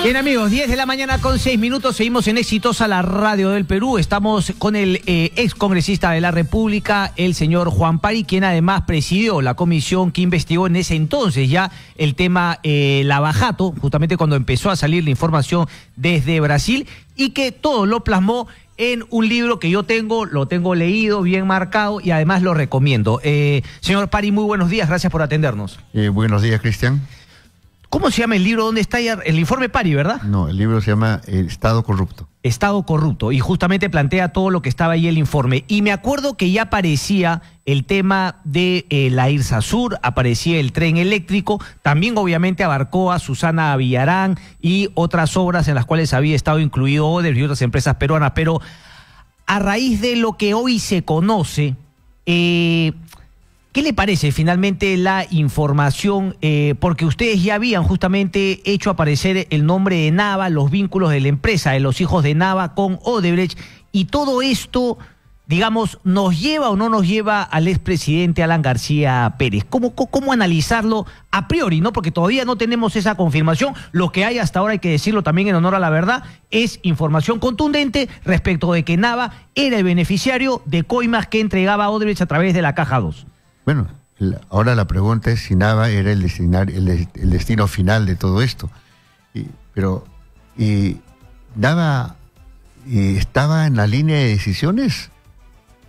Bien amigos, 10 de la mañana con 6 minutos, seguimos en Exitosa, la radio del Perú. Estamos con el ex congresista de la República, el señor Juan Pari, quien además presidió la comisión que investigó en ese entonces ya el tema Lavajato, justamente cuando empezó a salir la información desde Brasil, y que todo lo plasmó en un libro que yo lo tengo leído, bien marcado, y además lo recomiendo. Señor Pari, muy buenos días, gracias por atendernos. Buenos días, Cristian. ¿Cómo se llama el libro? ¿Dónde está ya? El informe Pari, ¿verdad? No, el libro se llama Estado Corrupto. Estado Corrupto, y justamente plantea todo lo que estaba ahí en el informe. Y me acuerdo que ya aparecía el tema de la Irsasur, aparecía el tren eléctrico, también obviamente abarcó a Susana Villarán y otras obras en las cuales había estado incluido Odebrecht y otras empresas peruanas. Pero a raíz de lo que hoy se conoce, ¿qué le parece finalmente la información? Porque ustedes ya habían justamente hecho aparecer el nombre de Nava, los vínculos de la empresa, de los hijos de Nava con Odebrecht, y todo esto, digamos, ¿nos lleva o no nos lleva al expresidente Alan García Pérez? ¿Cómo analizarlo a priori, no? Porque todavía no tenemos esa confirmación. Lo que hay hasta ahora, hay que decirlo también en honor a la verdad, es información contundente respecto de que Nava era el beneficiario de coimas que entregaba Odebrecht a través de la Caja 2. Bueno, ahora la pregunta es si Nava era el destino final de todo esto. Pero Nava estaba en la línea de decisiones.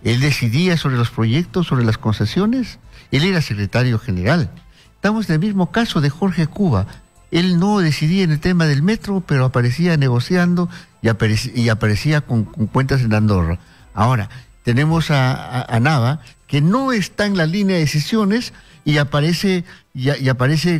Él decidía sobre los proyectos, sobre las concesiones. Él era secretario general. Estamos en el mismo caso de Jorge Cuba. Él no decidía en el tema del metro, pero aparecía negociando y aparecía con cuentas en Andorra. Ahora, tenemos a Nava, que no está en la línea de decisiones y aparece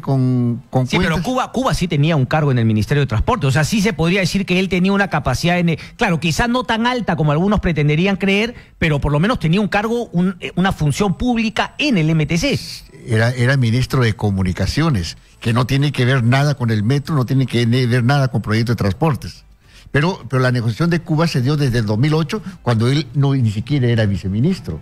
con sí, cuentas. Pero Cuba sí tenía un cargo en el Ministerio de Transporte, o sea, sí se podría decir que él tenía una capacidad, claro, quizás no tan alta como algunos pretenderían creer, pero por lo menos tenía un cargo, una función pública en el MTC. Era ministro de Comunicaciones, que no tiene que ver nada con el metro, no tiene que ver nada con proyectos de transportes. Pero la negociación de Cuba se dio desde el 2008, cuando él ni siquiera era viceministro.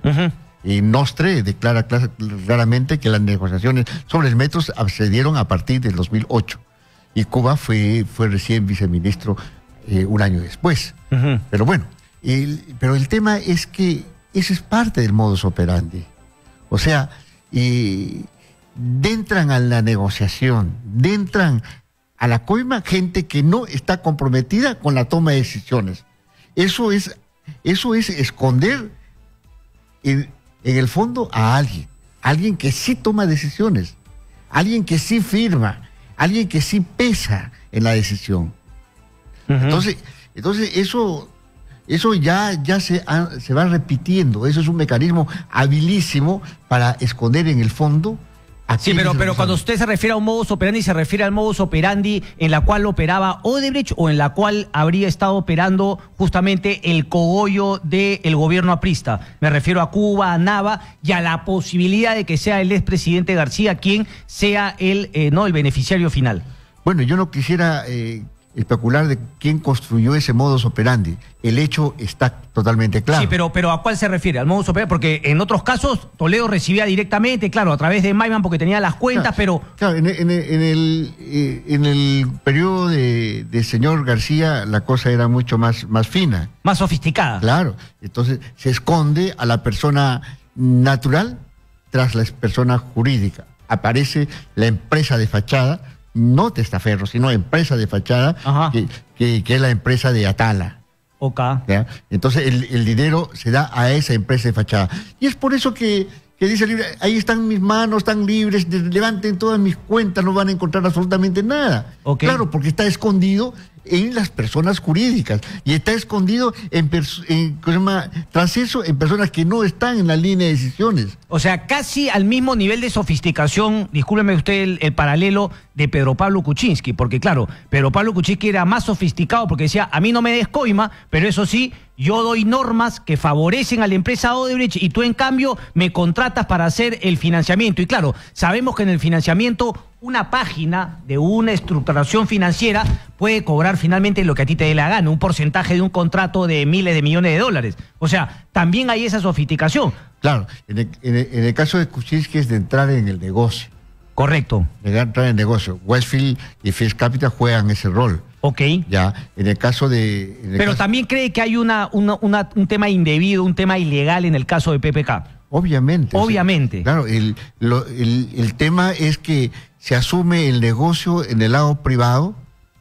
Y Nostre declara claramente que las negociaciones sobre el metro se dieron a partir del 2008. Y Cuba fue recién viceministro un año después. Pero bueno, pero el tema es que eso es parte del modus operandi. O sea, entran a la negociación, entran a la coima gente que no está comprometida con la toma de decisiones. Eso es esconder en el fondo a alguien que sí toma decisiones, alguien que sí firma, alguien que sí pesa en la decisión. Entonces eso ya se va repitiendo. Eso es un mecanismo habilísimo para esconder en el fondo. Sí, pero cuando usted se refiere a un modus operandi, ¿se refiere al modus operandi en la cual operaba Odebrecht o en la cual habría estado operando justamente el cogollo del gobierno aprista? Me refiero a Cuba, a Nava y a la posibilidad de que sea el expresidente García quien sea el beneficiario final. Bueno, yo no quisiera especular de quién construyó ese modus operandi. El hecho está totalmente claro. Sí, pero ¿a cuál se refiere? ¿Al modus operandi? Porque en otros casos Toledo recibía directamente, claro, a través de Maiman porque tenía las cuentas, pero... Claro, en el periodo del señor García la cosa era mucho más fina. Más sofisticada. Claro, entonces se esconde a la persona natural tras la persona jurídica. Aparece la empresa de fachada, no testaferro, sino empresa de fachada, que es la empresa de Atala. ¿Ya? Entonces el dinero se da a esa empresa de fachada. Y es por eso que dice el libro, ahí están mis manos, están libres, levanten todas mis cuentas, no van a encontrar absolutamente nada. Claro, porque está escondido en las personas jurídicas y está escondido tras eso en personas que no están en la línea de decisiones. O sea, casi al mismo nivel de sofisticación, discúlpeme usted el paralelo de Pedro Pablo Kuczynski, porque claro, Pedro Pablo Kuczynski era más sofisticado porque decía, a mí no me des coima, pero eso sí, yo doy normas que favorecen a la empresa Odebrecht y tú en cambio me contratas para hacer el financiamiento. Y claro, sabemos que en el financiamiento una página de una estructuración financiera puede cobrar finalmente lo que a ti te dé la gana, un porcentaje de un contrato de miles de millones de dólares. O sea, también hay esa sofisticación. Claro, en el caso de Kuczynski es de entrar en el negocio. Correcto. De entrar en el negocio. Westfield y First Capital juegan ese rol. Ok. Ya, en el caso de... Pero también cree que hay un tema indebido, un tema ilegal en el caso de PPK. Obviamente. Obviamente. O sea, claro, el tema es que se asume el negocio en el lado privado,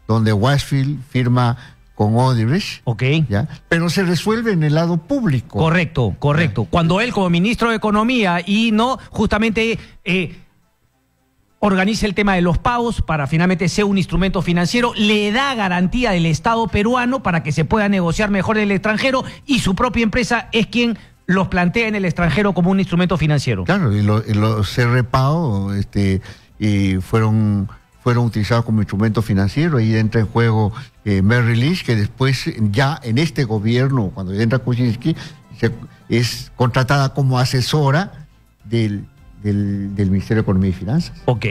donde Westfield firma con Odebrecht, Ok. ¿ya? Pero se resuelve en el lado público. Correcto. Cuando él, como ministro de Economía, y no justamente organiza el tema de los pagos para finalmente ser un instrumento financiero, le da garantía del Estado peruano para que se pueda negociar mejor en el extranjero, y su propia empresa es quien los plantea en el extranjero como un instrumento financiero. Claro, y los CRPAO fueron utilizados como instrumento financiero. Ahí entra en juego Merrill Lynch, que después ya en este gobierno, cuando entra Kuczynski, es contratada como asesora del Ministerio de Economía y Finanzas. Ok.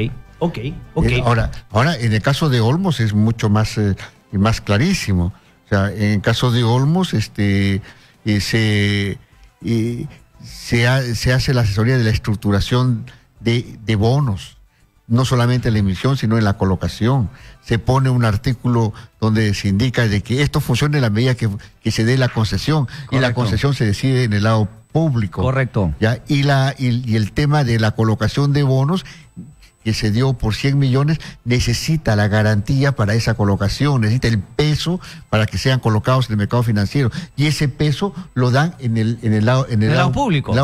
Ahora, en el caso de Olmos es mucho más clarísimo. O sea, en el caso de Olmos, se hace la asesoría de la estructuración de bonos, no solamente en la emisión, sino en la colocación. Se pone un artículo donde se indica de que esto funciona en la medida que se dé la concesión. Correcto. Y la concesión se decide en el lado público. Correcto. ¿Ya? Y el tema de la colocación de bonos, que se dio por 100 millones, necesita la garantía para esa colocación, necesita el peso para que sean colocados en el mercado financiero. Y ese peso lo dan en el lado público.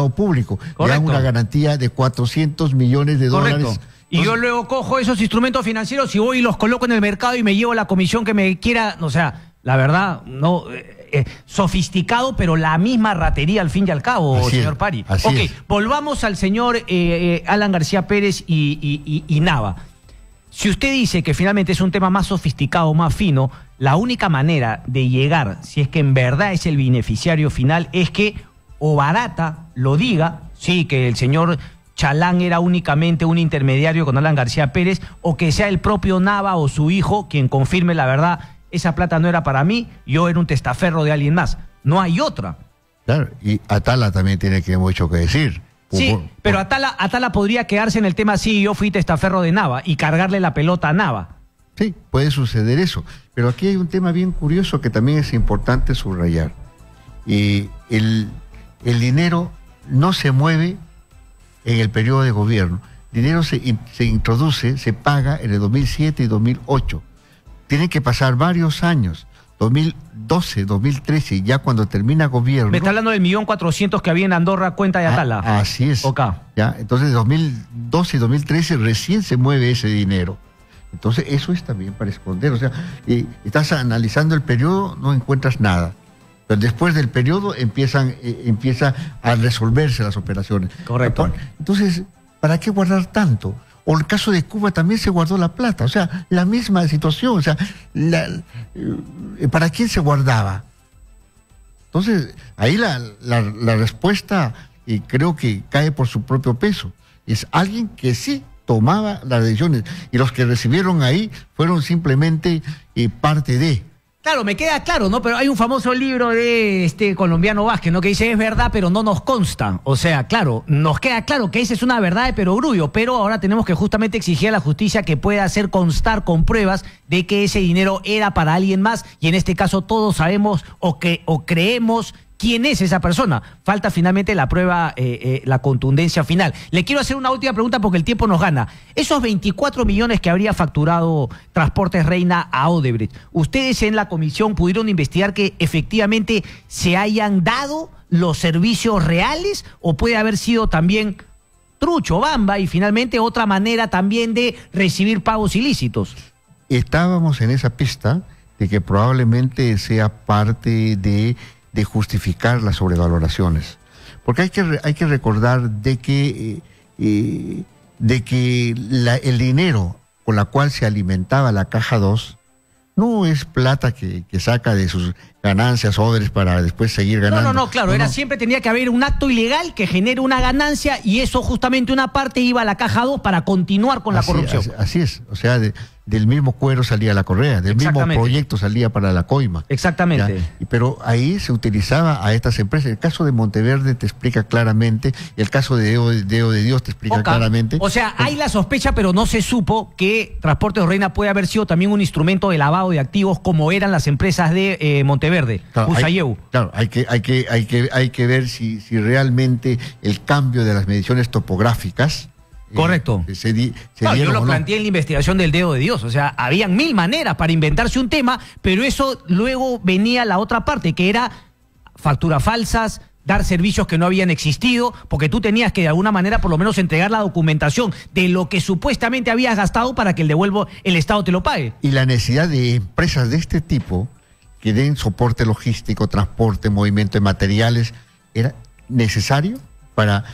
Le dan una garantía de 400 millones de dólares. Correcto. Y yo luego cojo esos instrumentos financieros y voy y los coloco en el mercado y me llevo la comisión que me quiera. O sea, la verdad, no sofisticado, pero la misma ratería al fin y al cabo, señor Pari. Volvamos al señor Alan García Pérez y Nava. Si usted dice que finalmente es un tema más sofisticado, más fino, la única manera de llegar, si es que en verdad es el beneficiario final, es que o Barata lo diga, sí, que el señor Chalán era únicamente un intermediario con Alan García Pérez, o que sea el propio Nava o su hijo quien confirme la verdad: esa plata no era para mí, yo era un testaferro de alguien más. No hay otra. Claro, y Atala también tiene mucho que decir. Sí, pero Atala podría quedarse en el tema: sí, yo fui testaferro de Nava, y cargarle la pelota a Nava. Sí, puede suceder eso. Pero aquí hay un tema bien curioso que también es importante subrayar. El dinero no se mueve en el periodo de gobierno. El dinero se introduce, se paga en el 2007 y 2008. Tienen que pasar varios años, 2012, 2013, ya cuando termina gobierno. Me está hablando del 1.400.000 que había en Andorra, cuenta de Atala. Así es. Ya, entonces 2012 y 2013 recién se mueve ese dinero. Entonces eso es también para esconder. O sea, estás analizando el periodo, no encuentras nada. Pero después del periodo empieza a resolverse las operaciones. Correcto. Entonces, ¿para qué guardar tanto? O el caso de Cuba también se guardó la plata. O sea, la misma situación. O sea, ¿para quién se guardaba? Entonces, ahí la respuesta creo que cae por su propio peso. Es alguien que sí tomaba las decisiones. Y los que recibieron ahí fueron simplemente parte de... Claro, me queda claro, ¿no? Pero hay un famoso libro de este colombiano Vázquez, ¿no? Que dice: es verdad, pero no nos consta. O sea, claro, nos queda claro que esa es una verdad de perogrullo, pero ahora tenemos que justamente exigir a la justicia que pueda hacer constar con pruebas de que ese dinero era para alguien más, y en este caso todos sabemos o creemos quién es esa persona. Falta finalmente la prueba, la contundencia final. Le quiero hacer una última pregunta porque el tiempo nos gana. Esos 24 millones que habría facturado Transportes Reina a Odebrecht, ¿ustedes en la comisión pudieron investigar que efectivamente se hayan dado los servicios reales, o puede haber sido también trucho, bamba, y finalmente otra manera también de recibir pagos ilícitos? Estábamos en esa pista de que probablemente sea parte de justificar las sobrevaloraciones, porque hay que recordar de que el dinero con la cual se alimentaba la Caja 2 no es plata que saca de sus ganancias Odebrecht para después seguir ganando. No, claro, siempre tenía que haber un acto ilegal que genere una ganancia, y eso justamente una parte iba a la Caja 2 para continuar con la corrupción. Así es, o sea, del mismo cuero salía la correa, del mismo proyecto salía para la coima. Exactamente. ¿Ya? Pero ahí se utilizaba a estas empresas. El caso de Monteverde te explica claramente, y el caso de Deo de Dios te explica claramente. O sea, hay la sospecha, pero no se supo que Transportes Reina puede haber sido también un instrumento de lavado de activos como eran las empresas de Monteverde. Claro, hay que ver si realmente el cambio de las mediciones topográficas. Correcto. Yo lo planteé en la investigación del Dedo de Dios. O sea, habían 1000 maneras para inventarse un tema, pero eso luego venía la otra parte, que era facturas falsas, dar servicios que no habían existido, porque tú tenías que de alguna manera por lo menos entregar la documentación de lo que supuestamente habías gastado para que el Estado te lo pague. Y la necesidad de empresas de este tipo que den soporte logístico, transporte, movimiento de materiales, era necesario para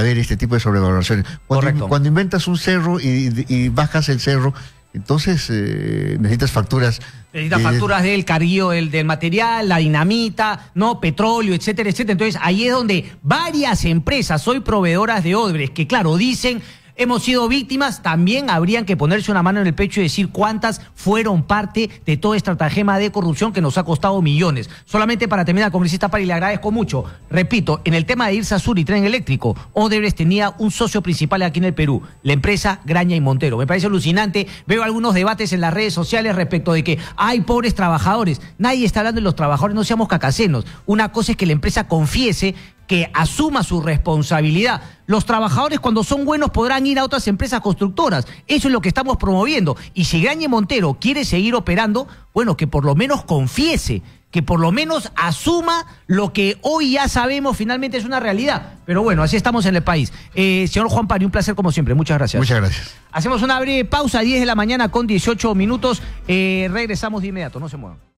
ver este tipo de sobrevaloraciones. Cuando inventas un cerro y bajas el cerro, entonces necesitas facturas. Necesitas facturas del carguío del material, la dinamita, no, petróleo, etcétera, etcétera. Entonces ahí es donde varias empresas, hoy proveedoras de Odebrecht, que claro, dicen hemos sido víctimas, también habrían que ponerse una mano en el pecho y decir cuántas fueron parte de toda esta estratagema de corrupción que nos ha costado millones. Solamente para terminar, congresista Pari, le agradezco mucho. Repito, en el tema de IRSA Sur y tren eléctrico, Odebrecht tenía un socio principal aquí en el Perú, la empresa Graña y Montero. Me parece alucinante, veo algunos debates en las redes sociales respecto de que hay pobres trabajadores. Nadie está hablando de los trabajadores, no seamos cacasenos. Una cosa es que la empresa confiese, que asuma su responsabilidad. Los trabajadores cuando son buenos podrán ir a otras empresas constructoras. Eso es lo que estamos promoviendo. Y si Graña y Montero quiere seguir operando, bueno, que por lo menos confiese, que por lo menos asuma lo que hoy ya sabemos finalmente es una realidad. Pero bueno, así estamos en el país. Señor Juan Pari, un placer como siempre. Muchas gracias. Muchas gracias. Hacemos una breve pausa, 10 de la mañana con 18 minutos. Regresamos de inmediato, no se muevan.